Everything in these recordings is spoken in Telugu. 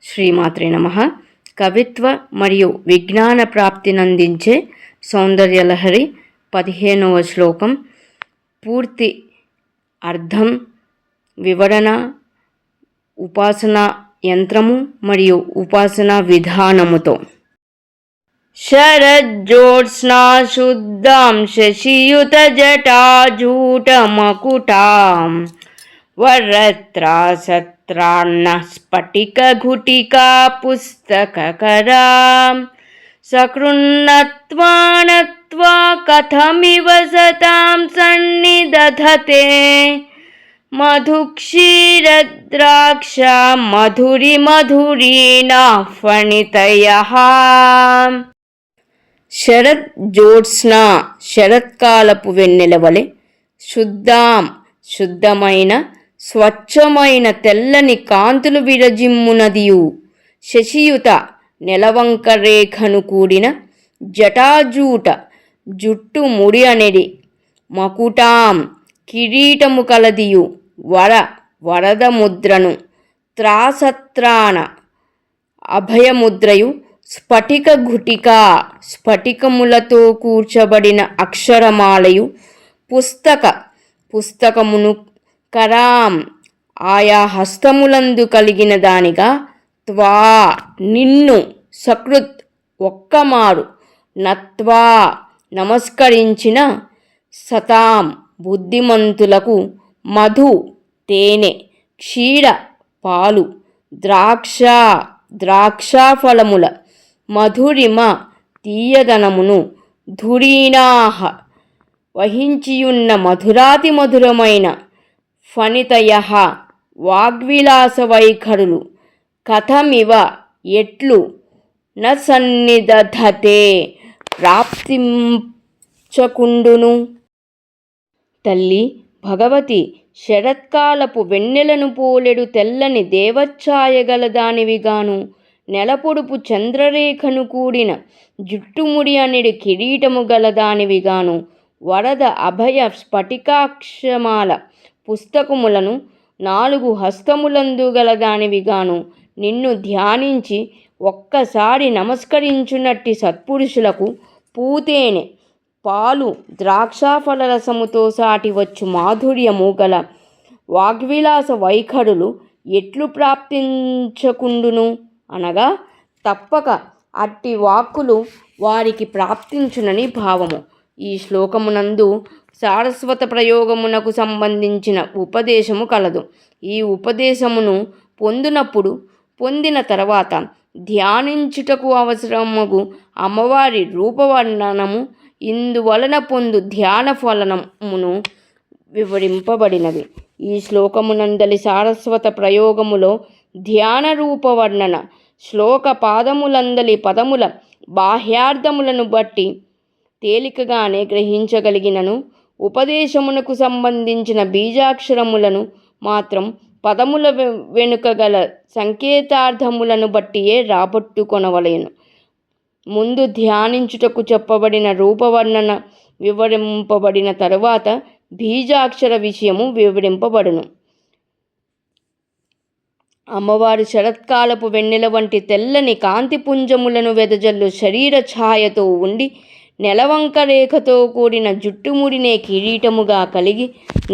శ్రీమాత్రే నమః. కవిత్వ మరియు విజ్ఞాన ప్రాప్తినందించే సౌందర్యలహరి 15వ శ్లోకం. పూర్తి అర్థం, వివరణ, ఉపాసనా యంత్రము మరియు ఉపాసనా విధానముతో. శరజ్యోత్స్నా శుద్ధాం శశియుత జటాజూటమకుటాం వరత్రా సత్రాన్న స్ఫటికఘుటికా పుస్తకకరాం సకృన్నత్వా నత్వా కథమివ సతాం సన్నిదధతే మధుక్షీరద్రాక్ష మధురి మధురీణాః ఫణితయః. శరజ్యోత్స్న శరత్కాలపు వెన్నెల వలె, శుద్ధాం శుద్ధమైన స్వచ్ఛమైన తెల్లని కాంతులు విరజిమ్మునదియు, శశియుత నెలవంక రేఖను కూడిన జటాజూట జుట్టు ముడి అనేది, మకుటాం కిరీటము కలదియు, వరద ముద్రను, త్రాసత్రాన అభయముద్రయు, స్ఫటిక ఘుటిక స్ఫటికములతో కూర్చబడిన అక్షరమాలయు, పుస్తకమును, కరాం ఆయా హస్తములందు కలిగిన దానిగా, త్వా నిన్ను, సకృత్ ఒక్కమారు, నత్వా నమస్కరించిన, సతాం బుద్ధిమంతులకు, మధు తేనె, క్షీర పాలు, ద్రాక్షాఫలముల మధురిమ తీయదనమును, ధురీణాః వహించియున్న మధురాతి మధురమైన, ఫణితయః వాగ్విలాస వైఖరులు, కథమివ ఎట్లు, న సన్నిదధతే ప్రాప్తించకుండును. తల్లి భగవతి, శరత్కాలపు వెన్నెలను పోలెడు తెల్లని దేవఛాయగలదానివిగాను, నెలపొడుపు చంద్రరేఖను కూడిన జుట్టుముడి అనేది కిరీటము గలదానివిగాను, వరద అభయ స్ఫటికాక్షమాల పుస్తకములను 4 హస్తములందు గలదానివిగాను, నిన్ను ధ్యానించి ఒక్కసారి నమస్కరించునట్టి సత్పురుషులకు పూతేనె, పాలు, ద్రాక్షాఫల రసముతో సాటి వచ్చు మాధుర్యము గల వాగ్విలాస వైఖరులు ఎట్లు ప్రాప్తించకుండును అనగా, తప్పక అట్టి వాక్కులు వారికి ప్రాప్తించునని భావము. ఈ శ్లోకమునందు సారస్వత ప్రయోగమునకు సంబంధించిన ఉపదేశము కలదు. ఈ ఉపదేశమును పొందిన తర్వాత ధ్యానించుటకు అవసరమగు అమ్మవారి రూపవర్ణనము, ఇందువలన పొందు ధ్యాన ఫలమును వివరింపబడినది. ఈ శ్లోకమునందలి సారస్వత ప్రయోగములో ధ్యాన రూపవర్ణన, శ్లోక పాదములందలి పదముల బాహ్యార్థములను బట్టి తేలికగానే గ్రహించగలిగినను, ఉపదేశమునకు సంబంధించిన బీజాక్షరములను మాత్రం పదముల వెనుక గల సంకేతార్థములను బట్టియే రాబట్టుకొనవలెను. ముందు ధ్యానించుటకు చెప్పబడిన రూపవర్ణన వివరింపబడిన తరువాత బీజాక్షర విషయము వివరింపబడును. అమ్మవారు శరత్కాలపు వెన్నెల వంటి తెల్లని కాంతిపుంజములను వెదజల్లు శరీర ఛాయతో ఉండి, నెలవంక రేఖతో కూడిన జుట్టుముడినే కిరీటముగా కలిగి,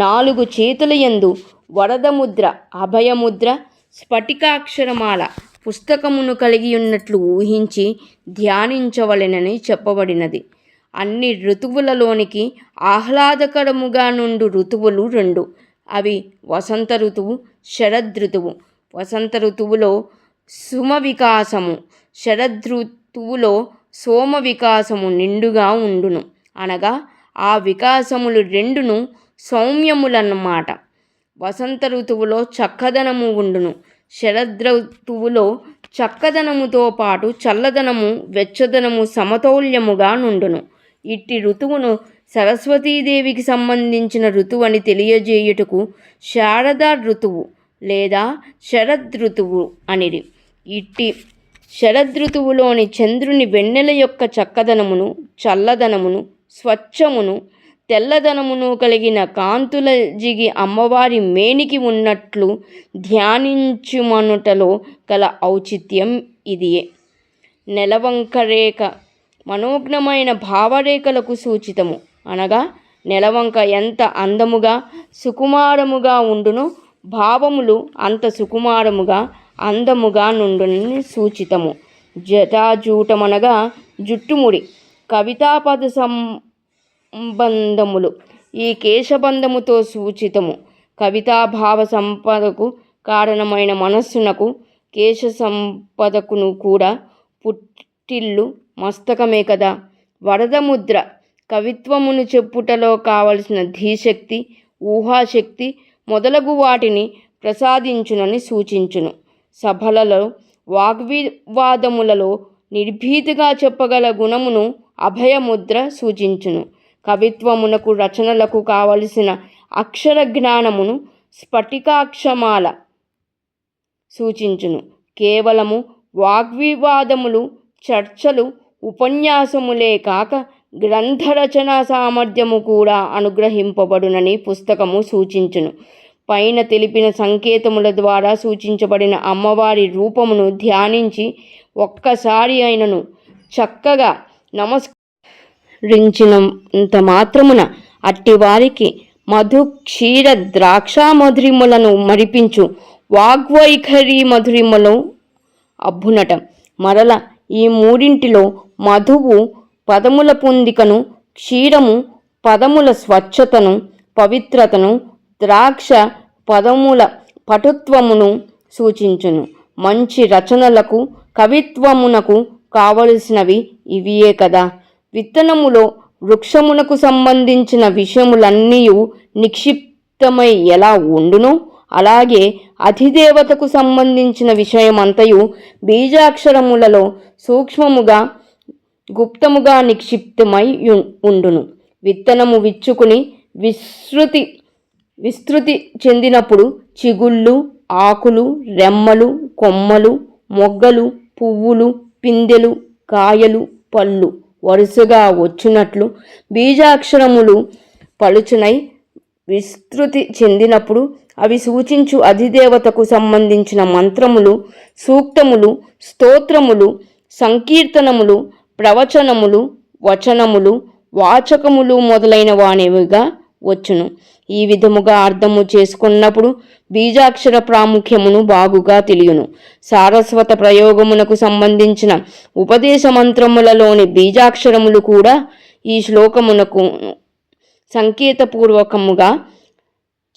4 చేతుల యందు వరదముద్ర, అభయముద్ర, స్ఫటికాక్షరమాల పుస్తకమును కలిగి ఉన్నట్లు ఊహించి ధ్యానించవలెనని చెప్పబడినది. అన్ని ఋతువులలోనికి ఆహ్లాదకరముగా నుండు ఋతువులు 2. అవి వసంత ఋతువు, శరదృతువు. వసంత ఋతువులో సుమ వికాసము, శరదృతువులో సోమ వికాసము నిండుగా ఉండును. అనగా ఆ వికాసములు 2 సౌమ్యములన్నమాట. వసంత ఋతువులో చక్కదనము ఉండును. శరదృతువులో చక్కదనముతో పాటు చల్లదనము, వెచ్చదనము సమతౌల్యముగా నుండును. ఇట్టి ఋతువును సరస్వతీదేవికి సంబంధించిన ఋతువని తెలియజేయుటకు శారదా ఋతువు లేదా శరదృతువు అనిది. ఇట్టి శరదృతువులోని చంద్రుని వెన్నెల యొక్క చక్కదనమును, చల్లదనమును, స్వచ్ఛమును, తెల్లదనమును కలిగిన కాంతుల జిగి అమ్మవారి మేనికి ఉన్నట్లు ధ్యానించుమనుటలో గల ఔచిత్యం ఇదియే. నెలవంక రేఖ మనోజ్ఞమైన భావరేఖలకు సూచితము. అనగా నెలవంక ఎంత అందముగా సుకుమారముగా ఉండునో భావములు అంత సుకుమారముగా అందముగా నుండునని సూచితము. జటాజూటమనగా జుట్టుముడి. కవితాపద సంబంధములు ఈ కేశబంధముతో సూచితము. కవితాభావ సంపదకు కారణమైన మనస్సునకు కేశ సంపదకును కూడా పుట్టిల్లు మస్తకమే కదా. వరదముద్ర కవిత్వమును చెప్పుటలో కావలసిన ధీశక్తి, ఊహాశక్తి మొదలగు వాటిని ప్రసాదించునని సూచించును. సభలలో వాగ్వివాదములలో నిర్భీతిగా చెప్పగల గుణమును అభయముద్ర సూచించును. కవిత్వమునకు రచనలకు కావలసిన అక్షర జ్ఞానమును స్ఫటికాక్షమాల సూచించును. కేవలము వాగ్వివాదములు, చర్చలు, ఉపన్యాసములే కాక గ్రంథరచనా సామర్థ్యము కూడా అనుగ్రహింపబడునని పుస్తకము సూచించును. పైన తెలిపిన సంకేతముల ద్వారా సూచించబడిన అమ్మవారి రూపమును ధ్యానించి ఒక్కసారి అయినను చక్కగా నమస్కరించినంత మాత్రమున అట్టివారికి మధు క్షీర ద్రాక్ష మధురిమలను మరిపించు వాగ్వైఖరి మధురిమలు అబ్బునట. మరల ఈ మూడింటిలో మధువు పదముల పొందికను, క్షీరము పదముల స్వచ్ఛతను, పవిత్రతను, ద్రాక్ష పదముల పటుత్వమును సూచించును. మంచి రచనలకు, కవిత్వమునకు కావలసినవి ఇవియే కదా. విత్తనములో వృక్షమునకు సంబంధించిన విషయములన్నీ నిక్షిప్తమై ఎలా ఉండునో అలాగే అధిదేవతకు సంబంధించిన విషయమంతయు బీజాక్షరములలో సూక్ష్మముగా గుప్తముగా నిక్షిప్తమై ఉండును. విత్తనము విచ్చుకుని విస్తృతి చెందినప్పుడు చిగుళ్ళు, ఆకులు, రెమ్మలు, కొమ్మలు, మొగ్గలు, పువ్వులు, పిందెలు, కాయలు, పళ్ళు వరుసగా వచ్చినట్లు బీజాక్షరములు పలుచునై విస్తృతి చెందినప్పుడు అవి సూచించు అధిదేవతకు సంబంధించిన మంత్రములు, సూక్తములు, స్తోత్రములు, సంకీర్తనములు, ప్రవచనములు, వచనములు, వాచకములు మొదలైన వానివిగా వచ్చును. ఈ విధముగా అర్థము చేసుకున్నప్పుడు బీజాక్షర ప్రాముఖ్యమును బాగుగా తెలియను. సారస్వత ప్రయోగమునకు సంబంధించిన ఉపదేశ మంత్రములలోని బీజాక్షరములు కూడా ఈ శ్లోకమునకు సంకేతపూర్వకముగా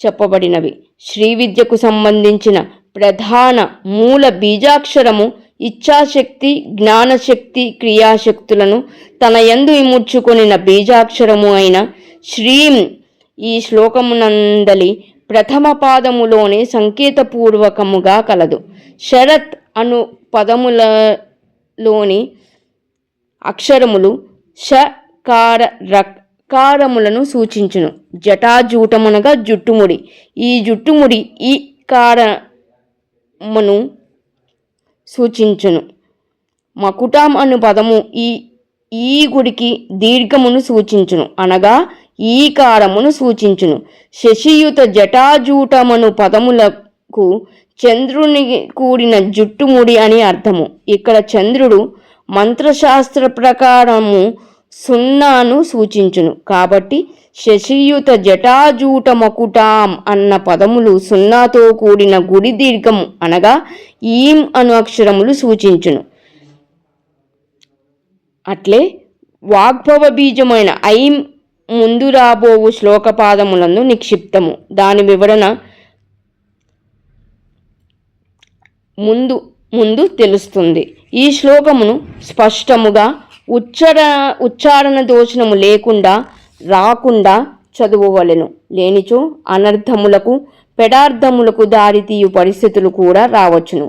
చెప్పబడినవి. శ్రీ విద్యకు సంబంధించిన ప్రధాన మూల బీజాక్షరము ఇచ్ఛాశక్తి, జ్ఞానశక్తి, క్రియాశక్తులను తన యందు ఇముడ్చుకొనిన బీజాక్షరము అయిన శ్రీం ఈ శ్లోకమునందలి ప్రథమ పాదములోనే సంకేతపూర్వకముగా కలదు. శరత్ అను పదములలోని అక్షరములు షకార రకారములను సూచించును. జటాజూటమునగా జుట్టుముడి. ఈ జుట్టుముడి ఈ కారమును సూచించును. మకుటం అను పదము ఈ గుడికి దీర్ఘమును సూచించును, అనగా ఈ కారమును సూచించును. శశియుత జటాజూటమను పదములకు చంద్రుని కూడిన జుట్టుముడి అని అర్థము. ఇక్కడ చంద్రుడు మంత్రశాస్త్ర ప్రకారము సున్నాను సూచించును. కాబట్టి శశియుత జటాజూట మకుటాం అన్న పదములు సున్నాతో కూడిన గుడి దీర్ఘము అనగా ఈం అను అక్షరములు సూచించును. అట్లే వాగ్భవ బీజమైన ఐం ముందు రాబోవు శ్లోకపాదములందు నిక్షిప్తము. దాని వివరణ ముందు తెలుస్తుంది. ఈ శ్లోకమును స్పష్టముగా ఉచ్చారణ దోషణము లేకుండా రాకుండా చదువవలెను. లేనిచో అనర్థములకు, పెడార్థములకు దారితీయు పరిస్థితులు కూడా రావచ్చును.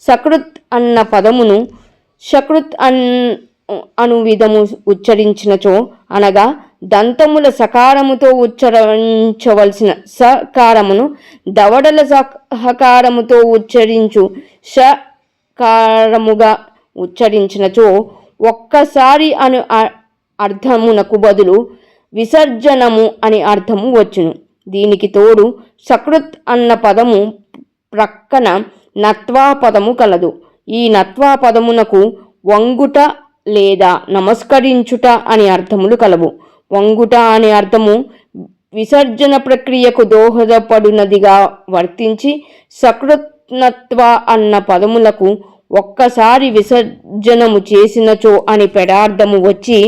సకృత్ అన్న పదమును షకృత్ అను విధము ఉచ్చరించినచో, అనగా దంతముల సకారముతో ఉచ్చరించవలసిన సకారమును దవడల సహకారముతో ఉచ్చరించు షకారముగా ఉచ్చరించినచో ఒక్కసారి అను అర్థమునకు బదులు విసర్జనము అని అర్థము వచ్చును. దీనికి తోడు సకృత్ అన్న పదము ప్రక్కన నత్వా పదము కలదు. ఈ నత్వా పదమునకు వంగుట లేదా నమస్కరించుట అని అర్థములు కలవు. వంగుట అనే అర్థము విసర్జన ప్రక్రియకు దోహదపడునదిగా వర్తించి, సకృత్నత్వ అన్న పదములకు ఒక్కసారి విసర్జనము చేసినచో అని పెడార్థము వచ్చి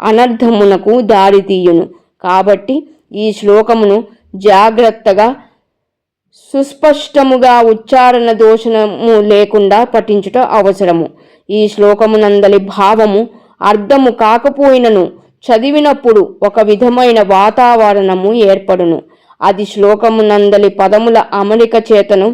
అనర్థమునకు దారితీయును. కాబట్టి ఈ శ్లోకమును జాగ్రత్తగా సుస్పష్టముగా ఉచ్చారణ దోషము లేకుండా పఠించుట అవసరము. ఈ శ్లోకమునందలి భావము అర్థము కాకపోయినను చదివినప్పుడు ఒక విధమైన వాతావరణము ఏర్పడును. అది శ్లోకమునందలి పదముల అమరిక చేతను,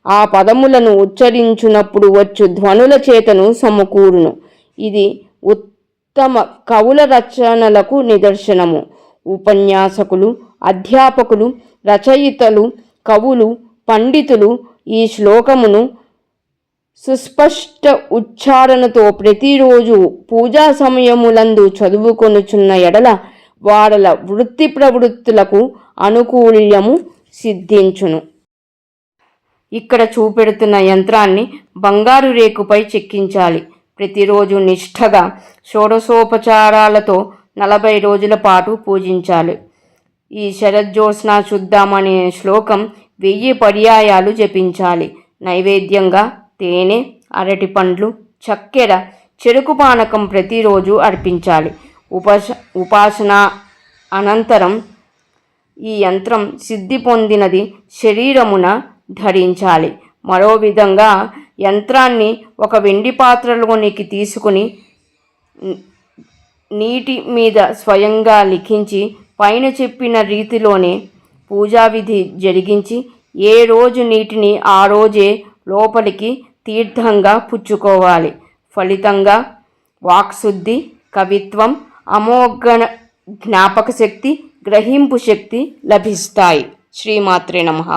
ఆ పదములను ఉచ్చరించునప్పుడు వచ్చు ధ్వనుల చేతను సమకూరును. ఇది ఉత్తమ కవుల రచనలకు నిదర్శనము. ఉపన్యాసకులు, అధ్యాపకులు, రచయితలు, కవులు, పండితులు ఈ శ్లోకమును సుస్పష్ట ఉచ్చారణతో ప్రతిరోజు పూజా సమయములందు చదువుకొనుచున్న ఎడల వారల వృత్తి ప్రవృత్తులకు అనుకూల్యము సిద్ధించును. ఇక్కడ చూపెడుతున్న యంత్రాన్ని బంగారు రేకుపై చెక్కించాలి. ప్రతిరోజు నిష్ఠగా షోడశోపచారాలతో 40 రోజుల పాటు పూజించాలి. ఈ శరజ్యోత్స్నా శుద్ధం అనే శ్లోకం 1000 పర్యాయాలు జపించాలి. నైవేద్యంగా తేనె, అరటి పండ్లు, చక్కెర, చెరుకు పానకం ప్రతిరోజు అర్పించాలి. ఉపాసన అనంతరం ఈ యంత్రం సిద్ధి పొందినది శరీరమున ధరించాలి. మరో విధంగా యంత్రాన్ని ఒక వెండి పాత్రలోనికి తీసుకుని నీటి మీద స్వయంగా లిఖించి పైన చెప్పిన రీతిలోనే పూజావిధి జరిగించి ఏ రోజు నీటిని ఆ రోజే లోపలికి తీర్థంగా పుచ్చుకోవాలి. ఫలితంగా వాక్శుద్ధి, కవిత్వం, అమోఘ జ్ఞాపక శక్తి, గ్రహింపు శక్తి లభిస్తాయి. శ్రీమాత్రే నమః.